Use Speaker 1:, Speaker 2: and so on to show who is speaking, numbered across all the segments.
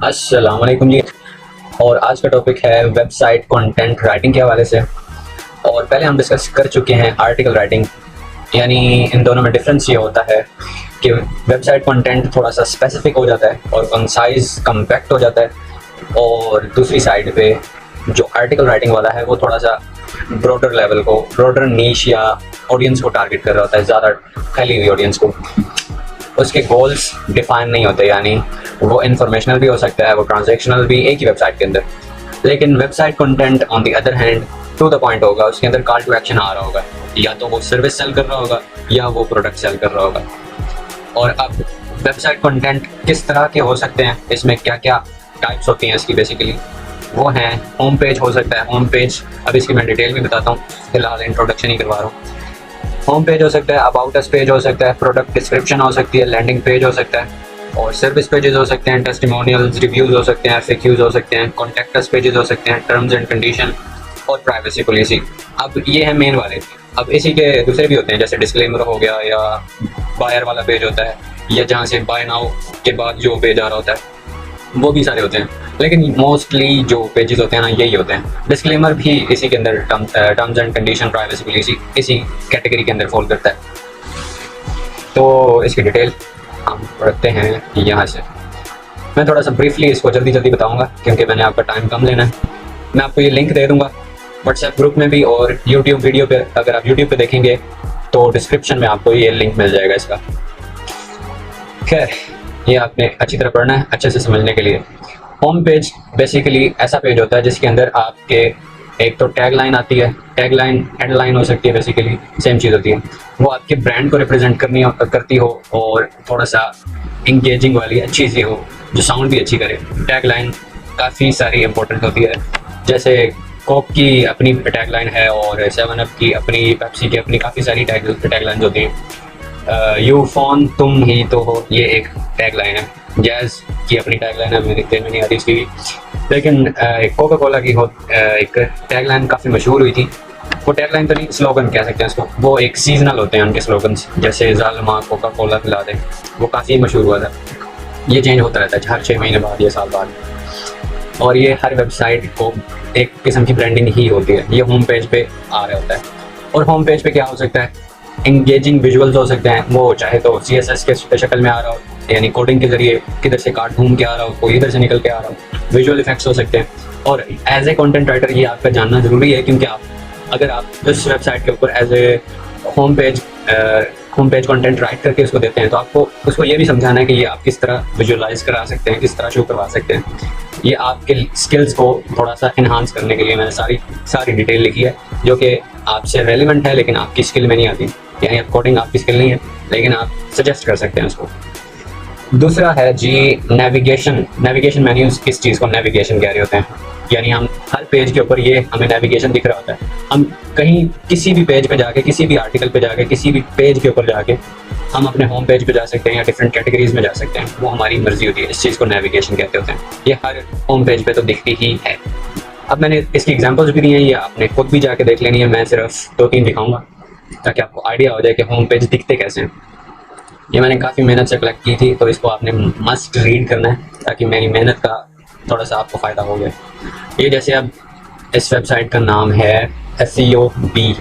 Speaker 1: अस्सलाम वालेकुम जी। और आज का टॉपिक है वेबसाइट कंटेंट राइटिंग के हवाले से। और पहले हम डिस्कस कर चुके हैं आर्टिकल राइटिंग, यानी इन दोनों में डिफरेंस ये होता है कि वेबसाइट कंटेंट थोड़ा सा स्पेसिफिक हो जाता है और कंसाइज कम्पैक्ट हो जाता है, और दूसरी साइड पे जो आर्टिकल राइटिंग वाला है वो थोड़ा सा ब्रॉडर लेवल को, ब्रॉडर नीश या ऑडियंस को टारगेट कर रहा होता है, ज़्यादा फैली हुई ऑडियंस को। उसके गोल्स डिफाइन नहीं होते, यानी वो इंफॉर्मेशनल भी हो सकता है, वो ट्रांजैक्शनल भी, एक ही वेबसाइट के अंदर। लेकिन website content on the other hand to the point होगा, उसके अंदर कॉल टू एक्शन आ रहा होगा, या तो वो सर्विस सेल कर रहा होगा या वो प्रोडक्ट सेल कर रहा होगा। और अब वेबसाइट कंटेंट किस तरह के हो सकते हैं, इसमें क्या क्या टाइप्स होती हैं इसकी, बेसिकली वो हैं होम पेज हो सकता है। होम पेज अब इसकी मैं डिटेल भी बताता हूँ, फिलहाल इंट्रोडक्शन ही करवा रहा हूँ। होम पेज हो सकता है, अबाउट अस पेज हो सकता है, प्रोडक्ट डिस्क्रिप्शन हो सकती है, लैंडिंग पेज हो सकता है, और सर्विस पेजेस हो सकते हैं, टेस्टिमोनियल्स, रिव्यूज़ हो सकते हैं, एफएक्यूज़ हो सकते हैं, कॉन्टैक्ट अस पेजेस हो सकते हैं, टर्म्स एंड कंडीशन और प्राइवेसी पॉलिसी। अब ये है मेन वाले। अब इसी के दूसरे भी होते हैं, जैसे डिस्क्लेमर हो गया, या बायर वाला पेज होता है, या जहाँ से बाय नाउ के बाद जो पेज आ रहा होता है, वो भी सारे होते हैं। लेकिन मोस्टली जो पेजेस होते हैं ना, यही होते हैं। डिस्क्लेमर भी इसी के अंदर, terms and condition, privacy policy इसी कैटेगरी के अंदर फॉल करता है। तो इसकी डिटेल हम पढ़ते हैं यहाँ से। मैं थोड़ा सा ब्रीफली इसको जल्दी जल्दी बताऊंगा क्योंकि मैंने आपका टाइम कम लेना है। मैं आपको ये लिंक दे दूंगा व्हाट्सएप ग्रुप में भी, और यूट्यूब वीडियो पे, अगर आप यूट्यूब पे देखेंगे तो डिस्क्रिप्शन में आपको ये लिंक मिल जाएगा इसका। खैर, ये आपने अच्छी तरह पढ़ना है अच्छे से समझने के लिए। होम पेज बेसिकली ऐसा पेज होता है जिसके अंदर आपके एक तो टैग लाइन आती है, टैग लाइन हेडलाइन हो सकती है, बेसिकली सेम चीज़ होती है। वो आपके ब्रांड को रिप्रेजेंट करती हो और थोड़ा सा इंगेजिंग वाली अच्छी सी हो, जो साउंड भी अच्छी करे। टैग लाइन काफ़ी सारी इंपॉर्टेंट होती है, जैसे कोक की अपनी टैग लाइन है, और 7up की अपनी, पेप्सी की अपनी, काफ़ी सारी टैग लाइन होती हैं। यू फोन तुम ही तो हो, ये एक टैग लाइन है। जैज़ की अपनी टैग लाइन है, मेरी दिल में नहीं आती इसकी भी। लेकिन कोका कोला की एक टैग लाइन काफ़ी मशहूर हुई थी। वो टैग लाइन तो नहीं, स्लोगन कह सकते हैं उसको। वो एक सीजनल होते हैं उनके स्लोगन्स, जैसे ज़ालमा कोका कोला पिला दे, वो काफ़ी मशहूर हुआ था। ये चेंज होता रहता है हर 6 महीने बाद या साल बाद। और ये हर वेबसाइट को एक किस्म की ब्रांडिंग ही होती है। ये होम पेज पे आ रहा होता है। और होम पेज पे क्या हो सकता है, इंगेजिंग विजुअल्स हो सकते हैं। वो चाहे तो CSS के शक्ल में आ रहा हो, यानी कोडिंग के जरिए किधर से कार्ड घूम के आ रहा हो, कोई इधर से निकल के आ रहा हो। विजुअल इफेक्ट्स हो सकते हैं। और एज ए कंटेंट राइटर ये आपका जानना ज़रूरी है, क्योंकि अगर आप उस वेबसाइट के ऊपर as a home page content write करके उसको देते हैं, तो आपको उसको ये भी समझाना है कि ये आप किस तरह विजुअलाइज करा सकते हैं, किस तरह शो करवा सकते हैं। ये आपके स्किल्स को थोड़ा सा इन्हांस करने के लिए मैंने सारी डिटेल लिखी है, जो कि आपसे रेलिवेंट है लेकिन आपकी स्किल में नहीं आती। यानी कोडिंग आपकी स्किल नहीं है, लेकिन आप सजेस्ट कर सकते हैं उसको। दूसरा है जी नेविगेशन मेन्यूज। किस चीज़ को नेविगेशन कह रहे होते हैं, यानी हम हर पेज के ऊपर ये हमें नेविगेशन दिख रहा होता है। हम कहीं किसी भी पेज पे जाके, किसी भी आर्टिकल पे जाके, किसी भी पेज के ऊपर जाके हम अपने होम पेज पे जा सकते हैं या डिफरेंट कैटेगरीज में जा सकते हैं। वो हमारी मर्जी होती है। इस चीज़ को नेविगेशन कहते होते हैं। ये हर होम पेज पे तो दिखती ही है। अब मैंने इसकी एग्जाम्पल्स भी दी हैं, ये आपने खुद भी जाके देख लेनी है। मैं सिर्फ 2-3 दिखाऊंगा ताकि आपको आइडिया हो जाए कि होम पेज दिखते कैसे हैं। ये मैंने काफ़ी मेहनत से कलेक्ट की थी, तो इसको आपने मस्ट रीड करना है ताकि मेरी मेहनत का थोड़ा सा आपको फ़ायदा हो गया। ये जैसे अब इस वेबसाइट का नाम है SEOB।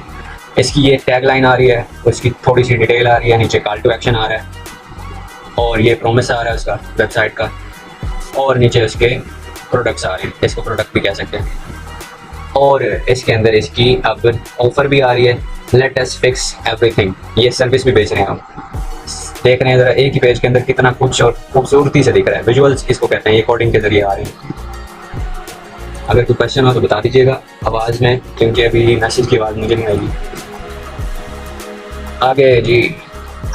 Speaker 1: इसकी ये टैग लाइन आ रही है, उसकी थोड़ी सी डिटेल आ रही है, नीचे कॉल टू एक्शन आ रहा है, और ये प्रोमिस आ रहा है उसका वेबसाइट का, और नीचे उसके प्रोडक्ट्स आ रहे हैं। इसको प्रोडक्ट भी कह सकते हैं। और इसके अंदर इसकी अब ऑफ़र भी आ रही है, लेट अस फिक्स एवरीथिंग। ये सर्विस भी बेच रहे हैं हम। देख रहे हैं ज़रा एक ही पेज के अंदर कितना कुछ और खूबसूरती से दिख रहा है। विजुअल्स इसको कहते हैं, ये कोडिंग के जरिए आ रही है। अगर कोई क्वेश्चन हो तो बता दीजिएगा आवाज़ में, क्योंकि अभी मैसेज की आवाज़ मुझे नहीं आएगी। आगे जी,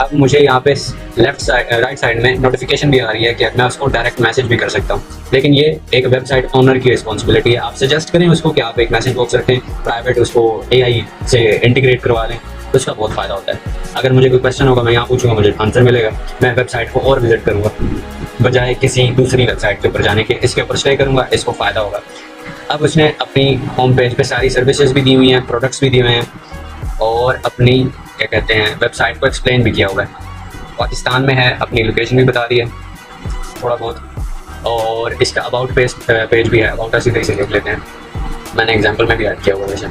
Speaker 1: अब मुझे यहाँ पे राइट साइड में नोटिफिकेशन भी आ रही है कि मैं उसको डायरेक्ट मैसेज भी कर सकता हूँ। लेकिन ये एक वेबसाइट ओनर की रिस्पॉन्सिबिलिटी है। आप सजेस्ट करें उसको कि आप एक मैसेज बॉक्स रखें प्राइवेट, उसको AI से इंटीग्रेट करवा लें, तो उसका बहुत फ़ायदा होता है। अगर मुझे कोई क्वेश्चन होगा, मैं यहाँ पूछूंगा, मुझे आंसर मिलेगा। मैं वेबसाइट को और विजिट करूँगा बजाय किसी दूसरी वेबसाइट के ऊपर जाने के। इसके ऊपर स्टे करूँगा, इसको फ़ायदा होगा। अब उसने अपनी होम पेज पे सारी सर्विसेज भी दी हुई हैं, प्रोडक्ट्स भी दिए हुए हैं, और अपनी क्या कहते हैं वेबसाइट को एक्सप्लेन भी किया हुआ है। पाकिस्तान में है, अपनी लोकेशन भी बता दी है थोड़ा बहुत। और इसका अबाउट पेज भी है, अबाउट अस इधर से देख लेते हैं, मैंने एग्जांपल में भी ऐड किया हुआ वैसे।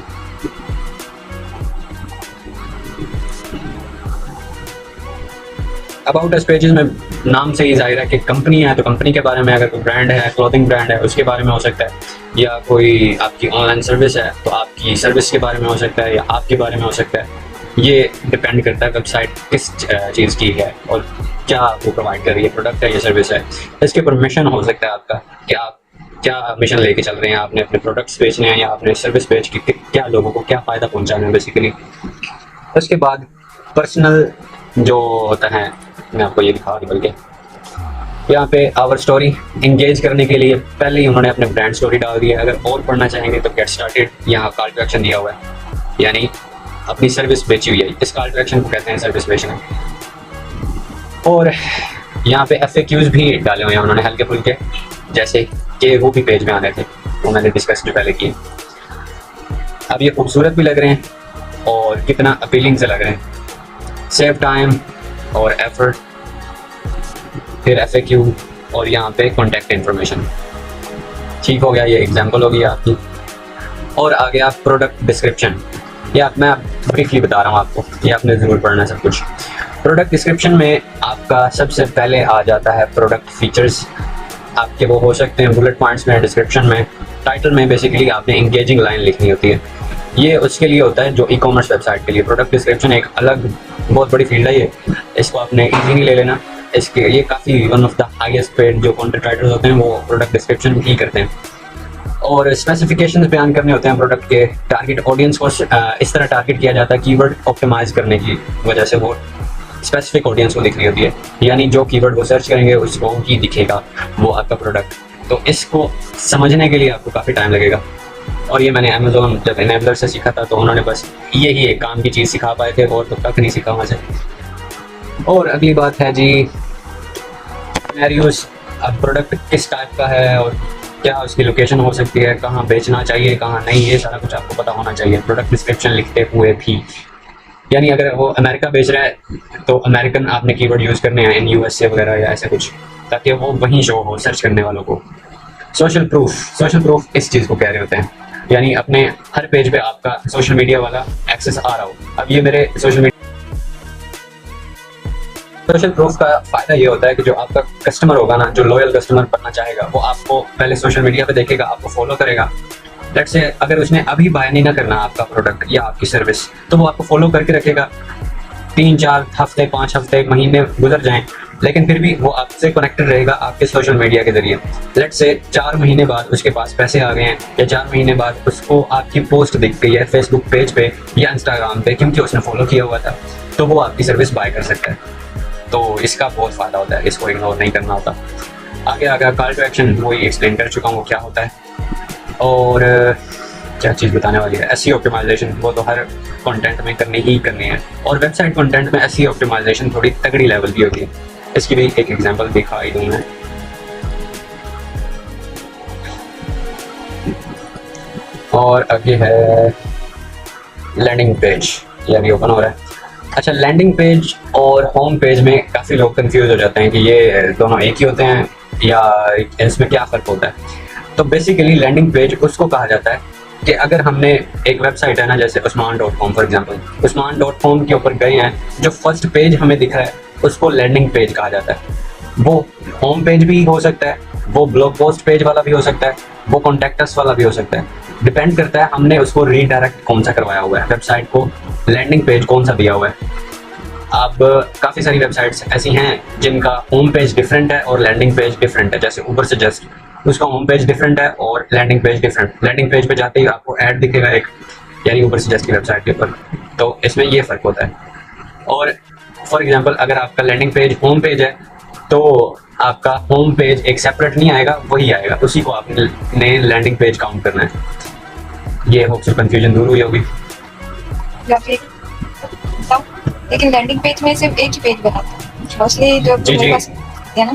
Speaker 1: अबाउट अस पेजेस में नाम से ही जाहिर है कि कंपनी है, तो कंपनी के बारे में, अगर कोई ब्रांड है, क्लोथिंग ब्रांड है, उसके बारे में हो सकता है, या कोई आपकी ऑनलाइन सर्विस है तो आपकी सर्विस के बारे में हो सकता है, या आपके बारे में हो सकता है। ये डिपेंड करता है वेबसाइट किस चीज़ की है और क्या वो प्रोवाइड कर रही है, प्रोडक्ट है या सर्विस है। इसके ऊपर मिशन हो सकता है आपका कि आप क्या मिशन लेके चल रहे हैं, आपने अपने प्रोडक्ट्स बेचने हैं या आपने सर्विस बेच के क्या लोगों को क्या फ़ायदा पहुंचाना है बेसिकली। उसके बाद पर्सनल जो होता है, मैं आपको ये दिखा दूँ, बल्कि यहाँ पे आवर स्टोरी इंगेज करने के लिए पहले ही उन्होंने अपने ब्रांड स्टोरी डाल दी है। अगर और पढ़ना चाहेंगे तो गेट स्टार्टेड, यहाँ कॉल टू एक्शन दिया हुआ है, यानी अपनी सर्विस बेची हुई है, इस कॉल टू एक्शन को कहते हैं सर्विस बेचना। और यहाँ पे FAQs भी डाले हुए हैं उन्होंने हल्के फुल्के, जैसे कि वो भी पेज में आने थे, वो मैंने डिस्कस जो पहले किए। अब ये खूबसूरत भी लग रहे हैं और कितना अपीलिंग से लग रहे हैं। सेव टाइम और एफर्ट, फिर FAQ और यहाँ पे कॉन्टैक्ट इन्फॉर्मेशन। ठीक हो गया, ये एग्जांपल हो गई आपकी। और आगे आप प्रोडक्ट डिस्क्रिप्शन, या मैं ब्रीफली बता रहा हूँ आपको, ये आपने ज़रूर पढ़ना है सब कुछ। प्रोडक्ट डिस्क्रिप्शन में आपका सबसे पहले आ जाता है प्रोडक्ट फीचर्स, आपके वो हो सकते हैं बुलेट पॉइंट्स में, डिस्क्रिप्शन में, टाइटल में। बेसिकली आपने इंगेजिंग लाइन लिखनी होती है, ये उसके लिए होता है जो ई-कॉमर्स वेबसाइट के लिए। प्रोडक्ट डिस्क्रिप्शन एक अलग बहुत बड़ी फील्ड है ये, इसको आपने ईजी नहीं ले लेना। इसके ये काफ़ी one of the highest paid जो कंटेंट राइटर्स होते हैं वो प्रोडक्ट डिस्क्रिप्शन ही करते हैं। और स्पेसिफिकेशंस बयान करने होते हैं प्रोडक्ट के, टारगेट ऑडियंस को इस तरह टारगेट किया जाता है कीवर्ड ऑप्टिमाइज करने की वजह से, वो स्पेसिफिक ऑडियंस को दिखनी होती है, यानी जो कीवर्ड वो सर्च करेंगे उसको ही दिखेगा वो आपका प्रोडक्ट। तो इसको समझने के लिए आपको काफ़ी टाइम लगेगा, और ये मैंने अमेज़ॉन जब एनेबलर से सीखा था तो उन्होंने बस यही एक काम की चीज़ सिखा पाए थे, और तो तक नहीं सीखा वहाँ से। और अगली बात है जी सिनेरियोस, अब प्रोडक्ट किस टाइप का है और क्या उसकी लोकेशन हो सकती है, कहाँ बेचना चाहिए कहाँ नहीं, ये सारा कुछ आपको पता होना चाहिए प्रोडक्ट डिस्क्रिप्शन लिखते हुए भी। यानी अगर वो अमेरिका बेच रहा है तो अमेरिकन आपने कीवर्ड यूज़ करने हैं, इन USA वगैरह या ऐसा कुछ, ताकि वो वहीं शो हो सर्च करने वालों को। सोशल प्रूफ इस चीज़ को कह रहे होते हैं, यानी अपने हर पेज पे आपका सोशल मीडिया वाला एक्सेस आ रहा हो। अब ये मेरे सोशल प्रूफ का फ़ायदा ये होता है कि जो आपका कस्टमर होगा ना, जो लॉयल कस्टमर बनना चाहेगा, वो आपको पहले सोशल मीडिया पे देखेगा, आपको फॉलो करेगा। लेट्स से अगर उसने अभी बाय नहीं ना करना आपका प्रोडक्ट या आपकी सर्विस, तो वो आपको फॉलो करके रखेगा। 3-4 हफ्ते, 5 हफ्ते, महीने गुजर जाएं, लेकिन फिर भी वो आपसे कनेक्टेड रहेगा आपके सोशल मीडिया के जरिए। लेट्स से 4 महीने बाद उसके पास पैसे आ गए हैं, या 4 महीने बाद उसको आपकी पोस्ट दिख गई है फेसबुक पेज पे या इंस्टाग्राम पे, क्योंकि उसने फॉलो किया हुआ था, तो वो आपकी सर्विस बाय कर सकता है। तो इसका बहुत फ़ायदा होता है, इसको इग्नोर नहीं करना होता। आगे कॉल टू एक्शन वही एक्सप्लेन कर चुका हूँ क्या होता है। और क्या चीज़ बताने वाली है, SEO ऑप्टिमाइजेशन, वो तो हर कंटेंट में करनी है, और वेबसाइट कंटेंट में SEO ऑप्टिमाइजेशन थोड़ी तगड़ी लेवल की होती है। इसकी भी एक एग्जांपल दिखा ही दूँ मैं। और आगे है लैंडिंग पेज, ये अभी ओपन हो रहा है। अच्छा, लैंडिंग पेज और होम पेज में काफ़ी लोग कंफ्यूज हो जाते हैं कि ये दोनों एक ही होते हैं या इसमें क्या फ़र्क होता है। तो बेसिकली लैंडिंग पेज उसको कहा जाता है कि अगर हमने एक वेबसाइट है ना, जैसे usman.com फॉर एग्जांपल, usman.com के ऊपर गए हैं, जो फर्स्ट पेज हमें दिख रहा है उसको लैंडिंग पेज कहा जाता है। वो होम पेज भी हो सकता है, वो ब्लॉग पोस्ट पेज वाला भी हो सकता है, वो कॉन्टैक्ट अस वाला भी हो सकता है। डिपेंड करता है हमने उसको रीडायरेक्ट कौन सा करवाया हुआ है, वेबसाइट को लैंडिंग पेज कौन सा दिया हुआ है। अब काफ़ी सारी वेबसाइट्स ऐसी हैं जिनका होम पेज डिफरेंट है और लैंडिंग पेज डिफरेंट है, जैसे ऊबर सजेस्ट, उसका होम पेज डिफरेंट है और landing page different. Landing page पे जाते ही आपको ऐड दिखेगा एक, यानी ऊबर सजेस्ट की वेबसाइट के ऊपर। तो इसमें ये फ़र्क होता है। और फॉर एग्जांपल अगर आपका लैंडिंग पेज होम पेज है तो आपका होम पेज एक सेपरेट नहीं आएगा, वही आएगा, उसी को आपने लैंडिंग पेज काउंट करना है। ये होप से कंफ्यूजन दूर हुई होगी।
Speaker 2: लेकिन लैंडिंग पेज में सिर्फ एक ही पेज बनाता है मोस्टली, जो है ना,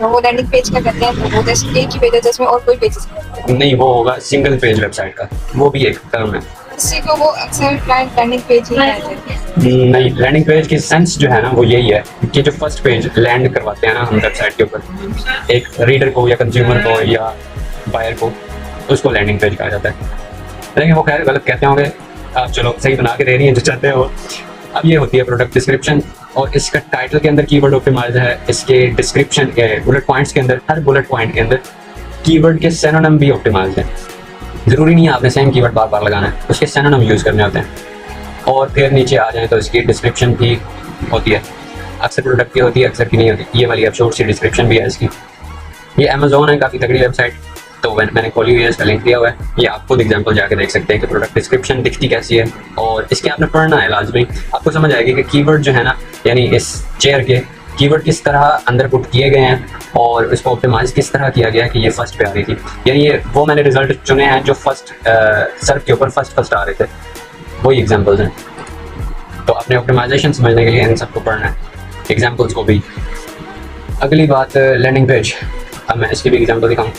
Speaker 2: तो वो लैंडिंग पेज का करते हैं, तो वो जैसे एक ही पेज है जिसमें और कोई पेजेस
Speaker 1: नहीं, वो होगा सिंगल पेज वेबसाइट का, वो भी एक टर्म है।
Speaker 2: किसी को वो अक्सर क्लाइंट लैंडिंग पेज ही कहते हैं।
Speaker 1: नहीं, लैंडिंग पेज की सेंस जो है ना वो यही है कि जो फर्स्ट पेज लैंड करवाते हैं ना हम वेबसाइट के ऊपर एक रीडर को या कंज्यूमर को या बायर को, उसको लैंडिंग पेज कहा जाता है। लेकिन वो खैर गलत कहते होंगे, आप चलो सही बना के दे रही हैं जो चाहते हो। अब ये होती है प्रोडक्ट डिस्क्रिप्शन, और इसका टाइटल के अंदर कीवर्ड ऑप्टिमाइज है, इसके डिस्क्रिप्शन के बुलेट पॉइंट्स के अंदर, हर बुलेट पॉइंट के अंदर कीवर्ड के सिनोनिम भी ऑप्टिमाइज है। ज़रूरी नहीं है आपने सेम कीवर्ड बार बार लगाना है, उसके सिनोनिम यूज़ करने होते हैं। और फिर नीचे आ जाए तो इसकी डिस्क्रिप्शन भी होती है, अक्सर प्रोडक्ट की होती है, अक्सर की नहीं होती। ये वाली अब शॉर्ट सी डिस्क्रिप्शन भी है इसकी। ये अमेजोन है, काफ़ी तगड़ी वेबसाइट, तो मैंने खोली हुई है, इसका लिंक दिया हुआ है। ये आप खुद एग्जांपल जाके देख सकते हैं कि प्रोडक्ट डिस्क्रिप्शन दिखती कैसी है, और इसके आपने पढ़ना है लाजमी। आपको समझ आएगी कि कीवर्ड जो है ना, यानी इस चेयर के कीवर्ड किस तरह अंदर पुट किए गए हैं और इसको ऑप्टिमाइज किस तरह किया गया है कि ये फर्स्ट पे आ रही थी। यानी ये वो मैंने रिजल्ट चुने हैं जो फर्स्ट सर्च के ऊपर फर्स्ट आ रहे थे, वही एग्जांपल्स हैं। तो अपने ऑप्टिमाइजेशन समझने के लिए इन सबको पढ़ना है, एग्जांपल्स को भी। अगली बात लैंडिंग पेज, अब मैं इसकी भी एग्जांपल दिखाऊँ।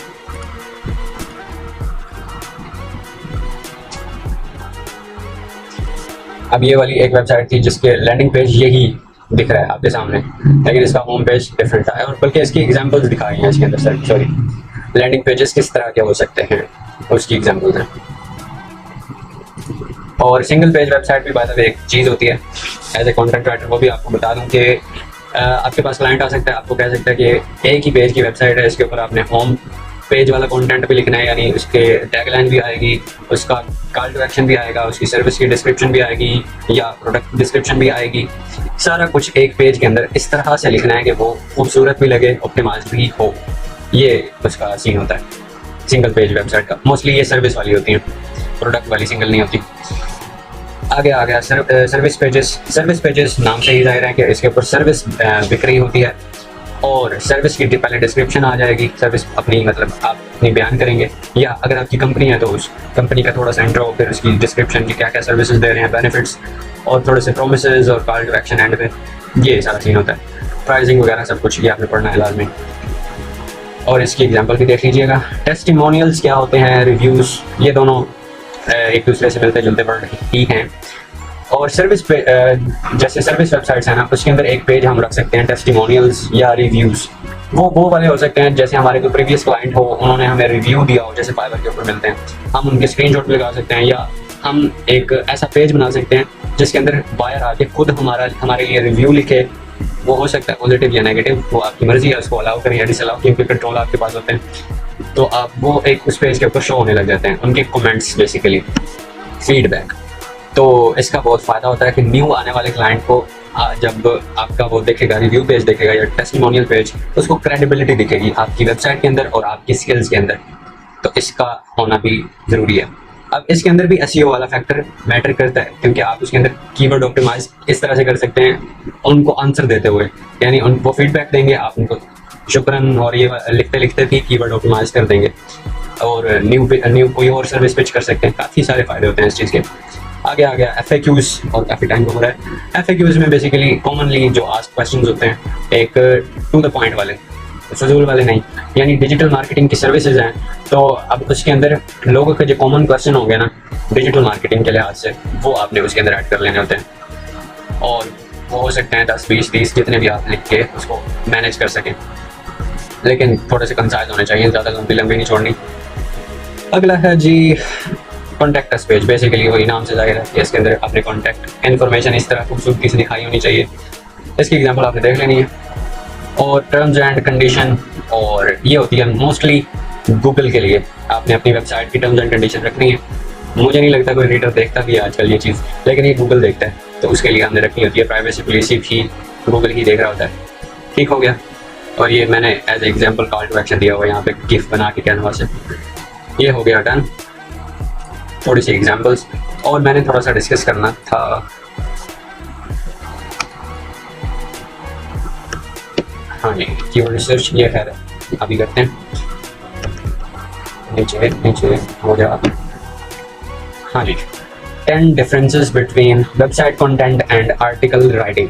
Speaker 1: अब ये वाली एक वेबसाइट थी जिसके लैंडिंग पेज यही दिख रहा है आपके सामने, लेकिन इसका होम पेज डिफरेंट है, और बल्कि इसकी एग्जांपल्स दिखाई हैं इसके अंदर। सॉरी, लैंडिंग पेजेस किस तरह के हो सकते हैं उसकी एग्जांपल्स हैं। और सिंगल पेज वेबसाइट भी बाय द वे एक चीज़ होती है। एज ए कंटेंट राइटर वो भी आपको बता दूं कि आपके पास क्लाइंट आ सकता है, आपको कह सकता है कि एक ही पेज की वेबसाइट है, इसके ऊपर आपने होम पेज वाला कंटेंट भी लिखना है, यानी उसके टैगलाइन भी आएगी, उसका कॉल टू एक्शन भी आएगा, उसकी सर्विस की डिस्क्रिप्शन भी आएगी या प्रोडक्ट डिस्क्रिप्शन भी आएगी। सारा कुछ एक पेज के अंदर इस तरह से लिखना है कि वो खूबसूरत भी लगे, ऑप्टिमाइज भी हो। ये उसका सीन होता है सिंगल पेज वेबसाइट का। मोस्टली ये सर्विस वाली होती हैं, प्रोडक्ट वाली सिंगल नहीं होती। आगे आ गया सर्विस पेजेस। सर्विस पेजेस नाम से ही जाहिर है कि इसके ऊपर सर्विस बिक रही होती है, और सर्विस की पहले डिस्क्रिप्शन आ जाएगी, सर्विस अपनी मतलब आप अपनी बयान करेंगे, या अगर आपकी कंपनी है तो उस कंपनी का थोड़ा सा इंट्रो, फिर उसकी डिस्क्रिप्शन की क्या क्या सर्विसेज दे रहे हैं, बेनिफिट्स, और थोड़े से प्रोमिसेस और कॉल टू एक्शन एंड पे। ये सारा सीन होता है, प्राइसिंग वगैरह सब कुछ ये आपने पढ़ना है लाजमी। और इसकी एग्जांपल भी देख लीजिएगा। टेस्टिमोनियल्स क्या होते हैं, रिव्यूज़, ये दोनों एक दूसरे से मिलते जुलते वर्ड ही हैं। और सर्विस पे जैसे सर्विस वेबसाइट्स है ना, उसके अंदर एक पेज हम रख सकते हैं टेस्टिमोनियल्स या रिव्यूज़। वो वाले हो सकते हैं जैसे हमारे कोई प्रीवियस क्लाइंट हो, उन्होंने हमें रिव्यू दिया हो, जैसे फाइवर के ऊपर मिलते हैं, हम उनके स्क्रीनशॉट भी लगा सकते हैं, या हम एक ऐसा पेज बना सकते हैं जिसके अंदर बायर आके खुद हमारे लिए रिव्यू लिखे। वो हो सकता है पॉजिटिव या नेगेटिव, वो आपकी मर्जी है, उसको अलाउ करें या डिसअलाउ, क्योंकि कंट्रोल आपके पास होते हैं। तो आप वो एक उस पेज के ऊपर शो होने लग जाते हैं, उनके कमेंट्स, बेसिकली फीडबैक। तो इसका बहुत फ़ायदा होता है कि न्यू आने वाले क्लाइंट को जब आपका वो देखेगा, रिव्यू पेज देखेगा या टेस्टिमोनियल पेज, तो उसको क्रेडिबिलिटी दिखेगी आपकी वेबसाइट के अंदर और आपकी स्किल्स के अंदर। तो इसका होना भी ज़रूरी है। अब इसके अंदर भी एसईओ वाला फैक्टर मैटर करता है, क्योंकि आप उसके अंदर कीवर्ड ऑप्टिमाइज इस तरह से कर सकते हैं उनको आंसर देते हुए, यानी वो फीडबैक देंगे, आप उनको शुक्रन और ये लिखते लिखते भी कीवर्ड ऑप्टिमाइज कर देंगे, और न्यू कोई और सर्विस पिच कर सकते हैं। काफ़ी सारे फायदे होते हैं इस चीज़ के। आगे आ गया FAQs, और काफ़ी टाइम हो रहा है। FAQs में बेसिकली कॉमनली जो आस्क क्वेश्चंस होते हैं, एक टू द पॉइंट वाले, फजूल वाले नहीं, यानी डिजिटल मार्केटिंग की सर्विसेज हैं। तो अब उसके अंदर लोगों के जो कॉमन क्वेश्चन होंगे ना डिजिटल मार्केटिंग के लिहाज से, वो आपने उसके अंदर ऐड कर लेने होते हैं, और वो हो सकते हैं 10, 20, 30 जितने भी आप लिख के उसको मैनेज कर सकें, लेकिन थोड़े से कंसाइज होने चाहिए, ज़्यादा लंबी नहीं छोड़नी। अगला है जी कॉन्टैक्ट अस पेज। बेसिकली वही नाम से जाहिर है कि इसके अंदर अपने कॉन्टैक्ट इन्फॉर्मेशन इस तरह खूबसूरती से दिखाई होनी चाहिए। इसकी एग्जांपल आपने देख लेनी है। और टर्म्स एंड कंडीशन, और ये होती है मोस्टली गूगल के लिए, आपने अपनी वेबसाइट की टर्म्स एंड कंडीशन रखनी है। मुझे नहीं लगता कोई रीडर देखता भी है आजकल ये चीज़, लेकिन ये गूगल देखता है, तो उसके लिए हमने रखनी होती है। प्राइवेसी पॉलिसी भी गूगल ही देख रहा होता है। ठीक हो गया। और ये मैंने as example call to action दिया हुआ है यहाँ पे गिफ बना के कैनवा से। ये हो गया डन। थोड़ी सी एग्जांपल्स और मैंने थोड़ा सा डिस्कस करना था। हाँ जी, कीवर्ड रिसर्च ये खैर अभी करते हैं। नीचे हो गया। हाँ जी, 10 differences between website content and article writing.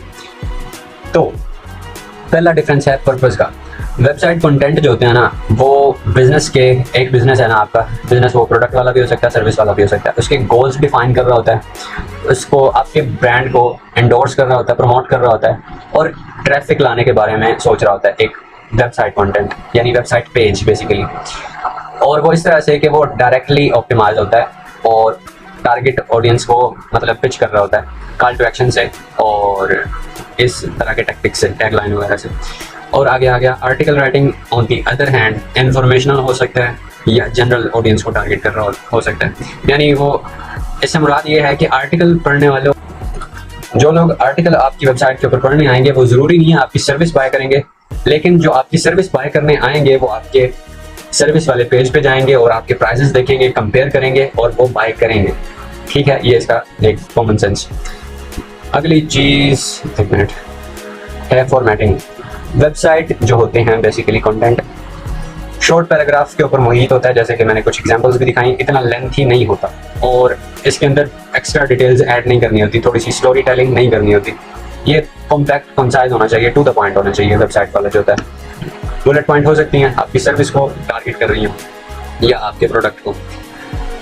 Speaker 1: तो पहला डिफरेंस है पर्पस का। वेबसाइट कंटेंट जो होते हैं ना, वो बिजनेस के, एक बिजनेस है ना आपका बिजनेस, वो प्रोडक्ट वाला भी हो सकता है, सर्विस वाला भी हो सकता है, उसके गोल्स डिफाइन कर रहा होता है, उसको आपके ब्रांड को एंडोर्स कर रहा होता है, प्रमोट कर रहा होता है, और ट्रैफिक लाने के बारे में सोच रहा होता है एक वेबसाइट कंटेंट, यानी वेबसाइट पेज बेसिकली। और वो इस तरह से कि वो डायरेक्टली ऑप्टिमाइज होता है और टारगेट ऑडियंस को मतलब पिच कर रहा होता है कॉल टू एक्शन से और इस तरह के टैक्टिक्स से, टैगलाइन वगैरह से। और आगे आ गया article writing on the other hand, informational हो सकता है या जनरल ऑडियंस को टारगेट कर रहा हो सकता है। यानी वो, इससे मुराद ये है कि आर्टिकल पढ़ने वालों, जो लोग आर्टिकल आपकी वेबसाइट के ऊपर पढ़ने आएंगे वो ज़रूरी नहीं है आपकी सर्विस बाय करेंगे, लेकिन जो आपकी सर्विस बाय करने आएंगे वो आपके सर्विस वाले पेज पे जाएंगे और आपके प्राइसेस देखेंगे, कंपेयर करेंगे और वो बाय करेंगे। ठीक है, ये इसका एक कॉमन सेंस। अगली चीज़, एक मिनट, है फॉर्मेटिंग। वेबसाइट जो होते हैं बेसिकली कंटेंट शॉर्ट पैराग्राफ के ऊपर मुहित होता है, जैसे कि मैंने कुछ एग्जांपल्स भी दिखाई, इतना लेंथी नहीं होता और इसके अंदर एक्स्ट्रा डिटेल्स ऐड नहीं करनी होती, थोड़ी सी स्टोरी टेलिंग नहीं करनी होती। ये कॉम्पैक्ट, कंसाइज होना चाहिए, टू द पॉइंट होना चाहिए वेबसाइट वाला जो होता है। बुलेट पॉइंट हो सकती हैं, आपकी सर्विस को टारगेट कर रही हो या आपके प्रोडक्ट को।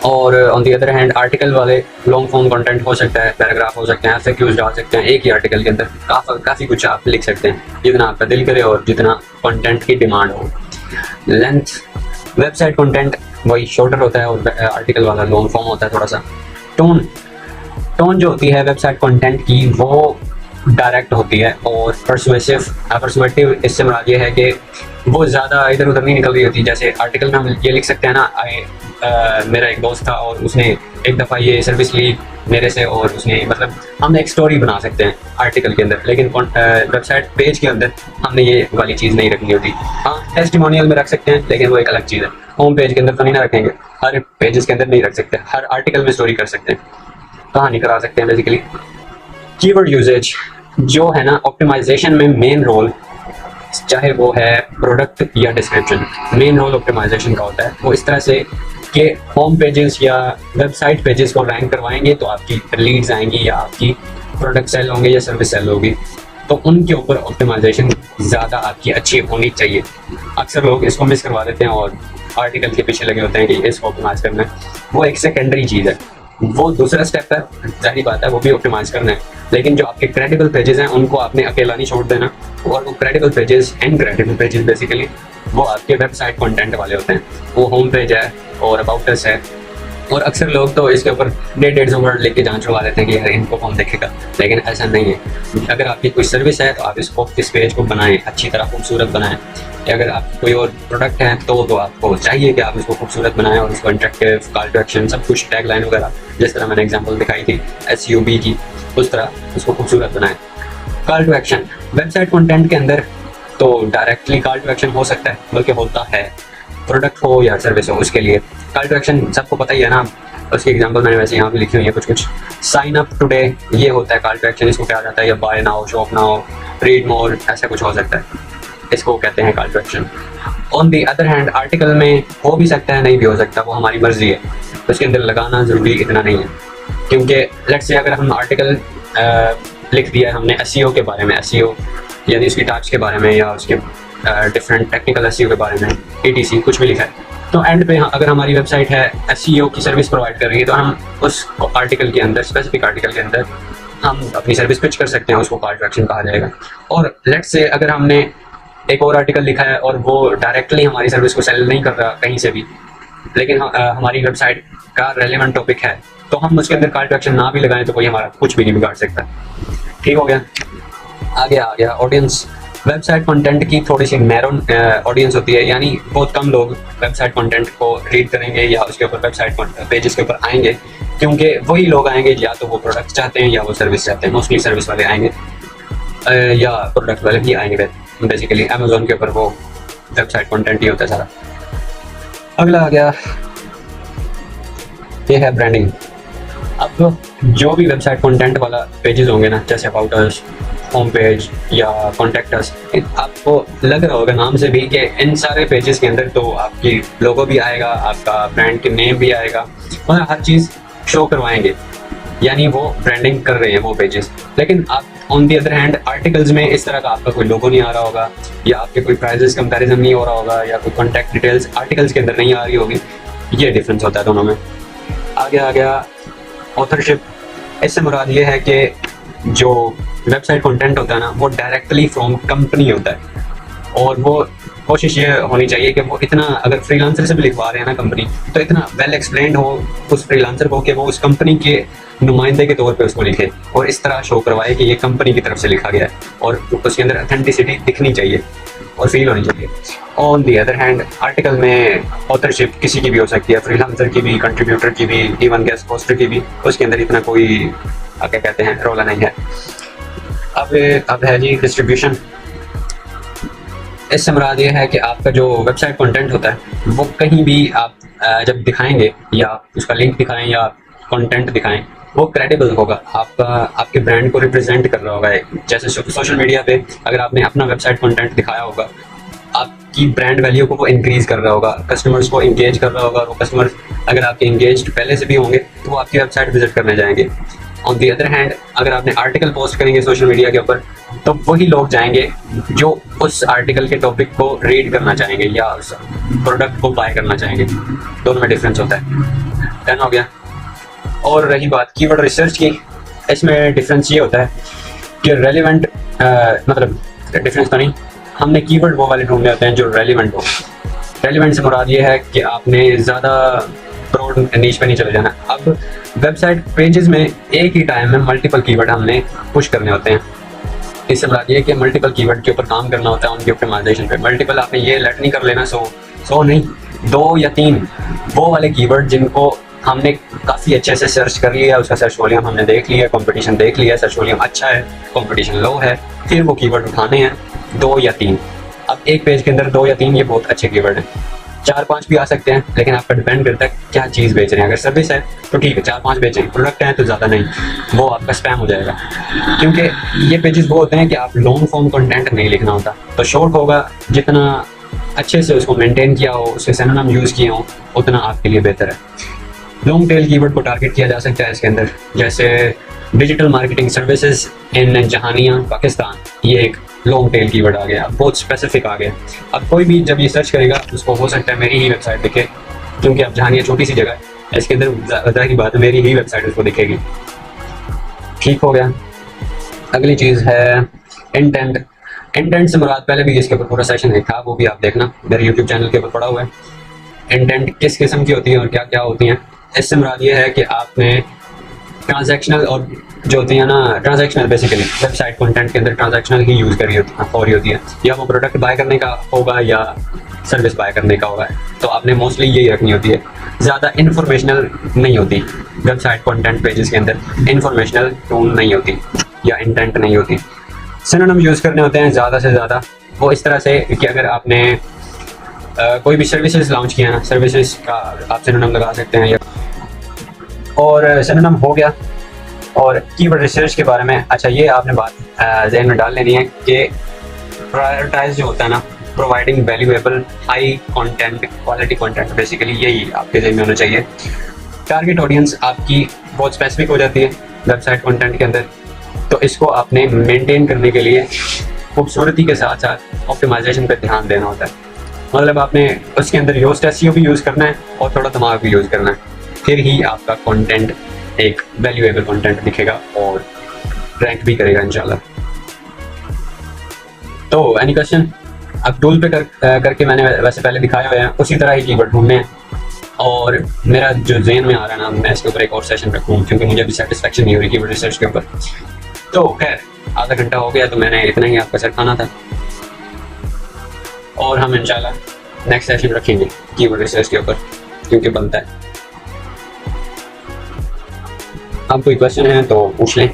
Speaker 1: और on the other hand article वाले लॉन्ग फॉर्म कंटेंट हो सकता है, पैराग्राफ हो सकते हैं, FAQs डाल सकते हैं, एक ही आर्टिकल के अंदर काफ़ी कुछ आप लिख सकते हैं जितना आपका दिल करे और जितना कंटेंट की डिमांड हो। लेंथ, वेबसाइट कंटेंट वही शॉर्टर होता है और आर्टिकल वाला लॉन्ग फॉर्म होता है थोड़ा सा। टोन जो होती है वेबसाइट कंटेंट की वो डायरेक्ट होती है और परसुएटिव, इससे मुराद ये है कि वो ज़्यादा इधर उधर नहीं निकल रही होती। जैसे आर्टिकल में हम ये लिख सकते हैं ना, मेरा एक दोस्त था और उसने एक दफ़ा ये सर्विस ली मेरे से और उसने, मतलब हम एक स्टोरी बना सकते हैं आर्टिकल के अंदर, लेकिन वेबसाइट पेज के अंदर हमने ये वाली चीज़ नहीं रखनी होती। हाँ, टेस्टिमोनियल में रख सकते हैं, लेकिन वो एक अलग चीज़ है। होम पेज के अंदर तो नहीं ना रखेंगे, हर पेजेस के अंदर नहीं रख सकते, हर आर्टिकल में स्टोरी कर सकते हैं, कहानी करा सकते हैं बेसिकली। कीवर्ड यूजेज जो है ना, ऑप्टिमाइजेशन में मेन रोल, चाहे वो है प्रोडक्ट या डिस्क्रिप्शन, मेन रोल ऑप्टिमाइजेशन का होता है। वो इस तरह से कि होम पेजेस या वेबसाइट पेजेस को रैंक करवाएंगे तो आपकी लीड्स आएंगी या आपकी प्रोडक्ट सेल होंगे या सर्विस सेल होगी, तो उनके ऊपर ऑप्टिमाइजेशन ज़्यादा आपकी अच्छी होनी चाहिए। अक्सर लोग इसको मिस करवा देते हैं और आर्टिकल के पीछे लगे होते हैं कि इसको ऑप्टिमाइज करना है, वो एक सेकेंडरी चीज़ है, वो दूसरा स्टेप है, जाहिर बात है वो भी ऑप्टिमाइज करना है, लेकिन जो आपके क्रेडिबल पेजेस हैं उनको आपने अकेला नहीं छोड़ देना। और वो credible pages, incredible pages basically वो आपके वेबसाइट कंटेंट वाले होते हैं। वो होम पेज है और अबाउट अस है, और अक्सर लोग तो इसके ऊपर 150 वर्ड लिख के जान छुड़वा देते हैं कि यार इनको कौन देखेगा, लेकिन ऐसा नहीं है। अगर आपकी कोई सर्विस है तो आप इस पेज को बनाएं, अच्छी तरह खूबसूरत बनाएं। अगर आप कोई और प्रोडक्ट है तो आपको चाहिए कि आप इसको खूबसूरत बनाएं और इसको इंटरेक्टिव, कॉल टू एक्शन, सब कुछ, टैगलाइन वगैरह, जिस तरह मैंने एग्जांपल दिखाई थी SEO की, उस तरह उसको खूबसूरत बनाएं। Call to action website content के अंदर तो डायरेक्टली कॉल टू एक्शन हो सकता है, बल्कि होता है, प्रोडक्ट हो या सर्विस हो, उसके लिए कॉल टू एक्शन सबको पता ही है ना। उसकी एग्जांपल मैंने वैसे यहाँ पे लिखी हुई है कुछ। साइन अप टुडे, ये होता है कॉल टू एक्शन, इसको क्या जाता है, या buy now, shop now, read more, ऐसा कुछ हो सकता है, इसको कहते हैं call to action. On the other hand article में हो भी सकता है, नहीं भी हो सकता, वो हमारी मर्जी है, उसके अंदर लगाना ज़रूरी इतना नहीं है। क्योंकि लेट्स से अगर हम आर्टिकल लिख दिया हमने SEO के बारे में, SEO यानी उसकी टास्क के बारे में या उसके डिफरेंट टेक्निकल SEO के बारे में, ETC कुछ भी लिखा है, तो एंड पे अगर हमारी वेबसाइट है SEO की सर्विस प्रोवाइड कर रही है तो हम उस आर्टिकल के अंदर, स्पेसिफिक आर्टिकल के अंदर हम अपनी सर्विस पिच कर सकते हैं, उसको कॉल टू एक्शन कहा जाएगा। और लेट्स से अगर हमने एक और आर्टिकल लिखा है और वो डायरेक्टली हमारी सर्विस को सेल नहीं कर रहा कहीं से भी, लेकिन हमारी वेबसाइट का रेलेवेंट टॉपिक है, तो हम उसके अंदर कॉल टू एक्शन ना भी लगाएं तो कोई हमारा कुछ भी नहीं बिगाड़ सकता। ठीक हो गया। आगे आ गया ऑडियंस। वेबसाइट कंटेंट की थोड़ी सी नैरो ऑडियंस होती है, यानी बहुत कम लोग वेबसाइट कंटेंट को रीड करेंगे या उसके ऊपर वेबसाइट पेजेस के ऊपर आएंगे, क्योंकि वही लोग आएंगे या तो वो प्रोडक्ट चाहते हैं या वो सर्विस चाहते हैं। मोस्टली सर्विस वाले आएंगे या प्रोडक्ट वाले भी आएंगे। बेसिकली अमेजोन के ऊपर वो वेबसाइट कंटेंट ही होता है सारा। अगला आ गया, ये है ब्रांडिंग। अब जो भी वेबसाइट कंटेंट वाला पेजेस होंगे ना, जैसे अबाउट अस, होम पेज या कॉन्टैक्ट अस, आपको लग रहा होगा नाम से भी कि इन सारे पेजेस के अंदर तो आपकी लोगो भी आएगा, आपका ब्रांड के नेम भी आएगा और हर चीज़ शो करवाएंगे, यानी वो ब्रांडिंग कर रहे हैं वो पेजेस। लेकिन आप on the other hand articles में इस तरह का आपका कोई लोगो नहीं आ रहा होगा, या आपके कोई प्राइजेस कंपैरिजन नहीं हो रहा होगा, या कोई कॉन्टैक्ट डिटेल्स आर्टिकल्स के अंदर नहीं आ रही होगी। ये डिफरेंस होता है दोनों में। आगे आ गया ऑथरशिप। इससे मुराद ये है कि जो वेबसाइट कंटेंट होता है ना, वो डायरेक्टली फ्रॉम कंपनी होता है, और वो कोशिश ये होनी चाहिए कि वो इतना, अगर फ्रीलांसर से भी लिखवा रहे हैं ना कंपनी, तो इतना वेल एक्सप्लेन्ड हो उस फ्रीलांसर को कि वो उस कंपनी के नुमाइंदे के तौर पे उसको लिखे, और इस तरह शो करवाए कि ये कंपनी की तरफ से लिखा गया है, और उसके अंदर ऑथेंटिसिटी दिखनी चाहिए और फील होनी चाहिए। On the other hand article में ऑथरशिप किसी की भी हो सकती है, फ्रीलांसर की भी, कंट्रीब्यूटर की भी, इवन गेस्ट पोस्टर की भी, उसके अंदर इतना कोई क्या कहते हैं रोला नहीं है। अब है जी डिस्ट्रीब्यूशन। इससे मुराद ये है कि आपका जो वेबसाइट कंटेंट होता है वो कहीं भी आप जब दिखाएंगे, या उसका लिंक दिखाएं या कंटेंट दिखाएं, वो क्रेडिबल होगा, आपका आपके ब्रांड को रिप्रेजेंट कर रहा होगा। जैसे सोशल मीडिया पे अगर आपने अपना वेबसाइट कंटेंट दिखाया होगा, आपकी ब्रांड वैल्यू को वो इंक्रीज कर रहा होगा, कस्टमर्स को इंगेज कर रहा होगा, और वो कस्टमर्स अगर आपके इंगेज पहले से भी होंगे तो वो आपकी वेबसाइट विजिट करने जाएंगे। ऑन दी अदर हैंड अगर आपने आर्टिकल पोस्ट करेंगे सोशल मीडिया के ऊपर, तो वही लोग जाएंगे जो उस आर्टिकल के टॉपिक को रीड करना चाहेंगे या उस प्रोडक्ट को बाय करना चाहेंगे। दोनों में डिफरेंस होता है। डन हो गया। और रही बात कीवर्ड रिसर्च की, इसमें डिफरेंस ये होता है कि रेलिवेंट, मतलब डिफरेंस तो नहीं, हमने कीवर्ड वो वाले ढूंढने होते हैं जो रेलिवेंट हो। रेलिवेंट से मुराद ये है कि आपने ज़्यादा ब्रॉड नीश पे नहीं चले जाना। अब वेबसाइट पेजेस में एक ही टाइम में मल्टीपल कीवर्ड हमने पुश करने होते हैं। इससे मुराद ये कि मल्टीपल कीवर्ड के ऊपर काम करना होता है, उनकी ऑप्टिमाइजेशन पे। मल्टीपल आपने ये लेट नहीं कर लेना 100 नहीं, 2 या 3 वो वाले कीवर्ड जिनको हमने काफ़ी अच्छे से सर्च कर लिया, उसका सर्च वॉल्यूम हमने देख लिया, कंपटीशन देख लिया, सर्च वॉल्यूम अच्छा है, कंपटीशन लो है, फिर वो कीवर्ड उठाने हैं 2 या 3। अब एक पेज के अंदर 2 या 3 ये बहुत अच्छे कीवर्ड हैं, 4-5 भी आ सकते हैं, लेकिन आपका डिपेंड करता है क्या चीज़ बेच रहे हैं। अगर सर्विस है तो ठीक है 4-5 बेचें, प्रोडक्ट है तो ज़्यादा नहीं, वो आपका स्पैम हो जाएगा। क्योंकि ये पेजेस वो होते हैं कि आप लॉन्ग फॉर्म कंटेंट नहीं लिखना होता, तो शॉर्ट होगा, जितना अच्छे से उसको मेंटेन किया हो, उसके सिनोनिम यूज़ किए हों, उतना आपके लिए बेहतर है। लॉन्ग टेल कीवर्ड को टारगेट किया जा सकता है इसके अंदर, जैसे digital marketing services in Jahania Pakistan, ये एक लॉन्ग टेल कीवर्ड आ गया, बहुत स्पेसिफिक आ गया। अब कोई भी जब ये सर्च करेगा उसको हो सकता है मेरी ही वेबसाइट दिखे, क्योंकि अब जहानिया छोटी सी जगह है, इसके अंदर ज़्यादा की बात है मेरी ही वेबसाइट उसको दिखेगी। ठीक हो गया। अगली चीज़ है इंटेंट। इंटेंट से मुराद पहले भी इसके ऊपर पूरा सेशन है था, वो भी आप देखना, मेरे यूट्यूब चैनल के ऊपर पड़ा हुआ है। इंटेंट किस किस्म की होती है और क्या क्या होती हैं। इससे मुराद ये है कि आपने ट्रांजैक्शनल, और जो होती है ना ट्रांजैक्शनल, बेसिकली वेबसाइट कंटेंट के अंदर ट्रांजैक्शनल ही यूज़ करी होती है, या वो प्रोडक्ट बाय करने का होगा या सर्विस बाय करने का होगा, तो आपने मोस्टली यही रखनी होती है। ज़्यादा इन्फॉर्मेशनल नहीं होती वेबसाइट कंटेंट पेजेस के अंदर, इन्फॉर्मेशनल टोन नहीं होती या इंटेंट नहीं होती। सिनोनिम यूज़ करने होते हैं ज़्यादा से ज़्यादा, वो इस तरह से कि अगर आपने कोई भी सर्विसेज लॉन्च किया ना, सर्विसेज का आप सिनोनिम लगा सकते हैं। और सिनोनिम हो गया। और कीवर्ड रिसर्च के बारे में, अच्छा ये आपने बात ज़हन में डाल लेनी है कि प्रायोरिटाइज जो होता है ना, providing valuable high content, quality content, basically यही आपके ज़हन में होना चाहिए। टारगेट ऑडियंस आपकी बहुत स्पेसिफिक हो जाती है वेबसाइट कंटेंट के अंदर, तो इसको आपने मेंटेन करने के लिए खूबसूरती के साथ साथ ऑप्टिमाइजेशन पे ध्यान देना होता है। मतलब आपने उसके अंदर योस्ट एसईओ भी यूज़ करना है और थोड़ा दिमाग भी यूज़ करना है, फिर ही आपका कंटेंट एक वैल्यूएबल कंटेंट दिखेगा और रैंक भी करेगा इंशाल्लाह। तो एनी क्वेश्चन? अब टूल पे करके मैंने वैसे पहले दिखाए हुए हैं, उसी तरह ही कीवर्ड ढूंढने हैं। और मेरा जो ज़हन में आ रहा है ना, मैं इसके ऊपर एक और सेशन रखूँ, क्योंकि मुझे अभी सेटिस्फेक्शन नहीं हो रही कीवर्ड रिसर्च के ऊपर। तो खैर आधा घंटा हो गया, तो मैंने इतना ही आपका सर खाना था, और हम इंशाल्लाह नेक्स्ट सेशन रखेंगे कीवर्ड रिसर्च के ऊपर, क्योंकि बनता है। अब कोई क्वेश्चन है तो पूछ लें।